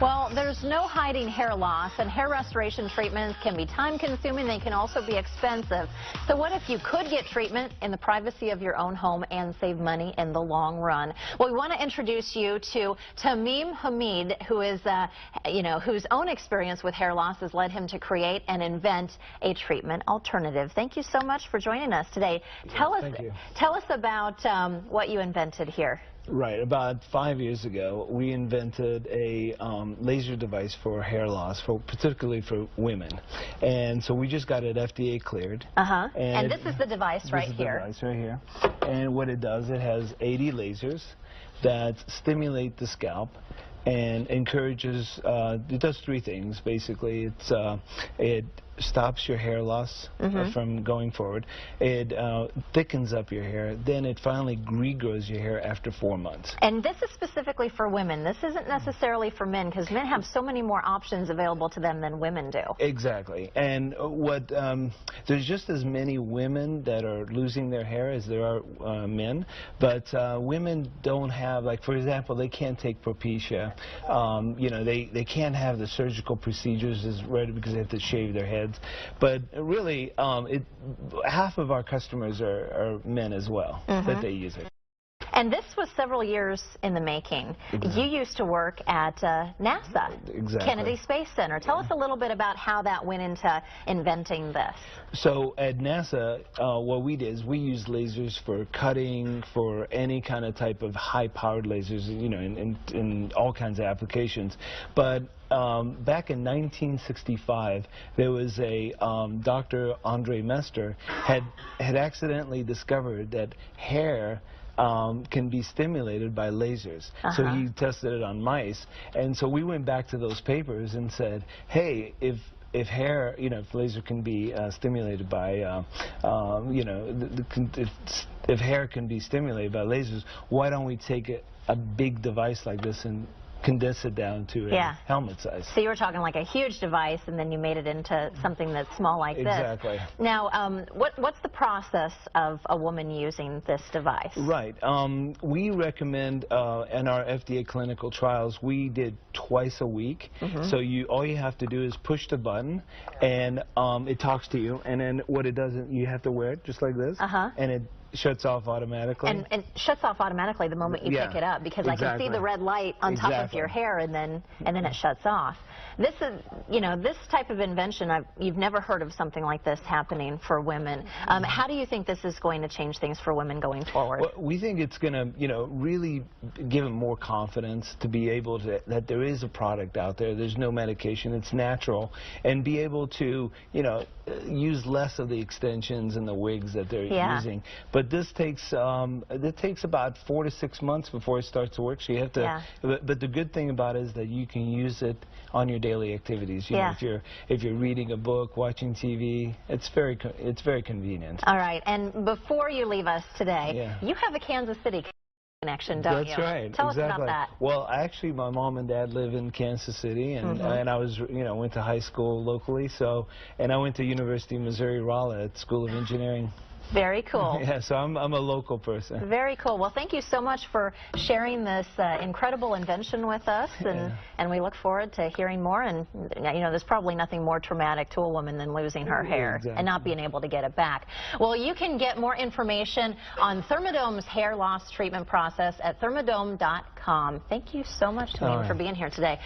Well, there's no hiding hair loss, and hair restoration treatments can be time-consuming. They can also be expensive. So what if you could get treatment in the privacy of your own home and save money in the long run? Well, we want to introduce you to Tamim Hamid, who is, whose own experience with hair loss has led him to create and invent a treatment alternative. Thank you so much for joining us today. Tell us about what you invented here. Right. About 5 years ago, we invented a laser device for hair loss, particularly for women. And so we just got it FDA cleared. And this is the device right here. This is the device right here. And what it does, it has 80 lasers that stimulate the scalp and encourages, it does three things, basically. It stops your hair loss from going forward. It thickens up your hair. Then it finally regrows your hair after 4 months. And this is specifically for women. This isn't necessarily for men, because men have so many more options available to them than women do. Exactly. And there's just as many women that are losing their hair as there are men. But women don't have, like, for example, they can't take Propecia. They can't have the surgical procedures as ready because they have to shave their heads. But really, half of our customers are men as well that they use it. And this was several years in the making. You used to work at NASA, Kennedy Space Center. Tell us a little bit about how that went into inventing this. So at NASA, what we did is we used lasers for cutting, for any kind of type of high-powered lasers, in all kinds of applications. But back in 1965, there was a Dr. Andre Mester had accidentally discovered that hair can be stimulated by lasers. So he tested it on mice, and so we went back to those papers and said, hey, if hair, if laser can be stimulated by, if hair can be stimulated by lasers, why don't we take a big device like this and condense it down to a helmet size. So you were talking like a huge device, and then you made it into something that's small like this. Exactly. Now, what's the process of a woman using this device? Right. We recommend in our FDA clinical trials, we did twice a week. So all you have to do is push the button, and it talks to you. And then what it does, you have to wear it just like this, and it shuts off automatically. And it shuts off automatically the moment you pick it up, because I can see the red light on top of your hair, and then it shuts off. This is, this type of invention, you've never heard of something like this happening for women. How do you think this is going to change things for women going forward? Well, we think it's going to, really give them more confidence to be able to, that there is a product out there, there's no medication, it's natural, and be able to, use less of the extensions and the wigs that they're using. But this takes about 4 to 6 months before it starts to work. So you have to. But the good thing about it is that you can use it on your daily activities. You know, if you're reading a book, watching TV, it's very convenient. All right. And before you leave us today, you have a Kansas City connection, don't you? That's right. Tell us about that. Well, actually, my mom and dad live in Kansas City, and I was, went to high school locally. So, and I went to University of Missouri-Rolla at School of Engineering. Very cool. Yeah, so I'm a local person. Very cool. Well, thank you so much for sharing this incredible invention with us, and we look forward to hearing more. And there's probably nothing more traumatic to a woman than losing her hair and not being able to get it back. Well, you can get more information on Theradome's hair loss treatment process at theradome.com. Thank you so much, Tamim, for being here today.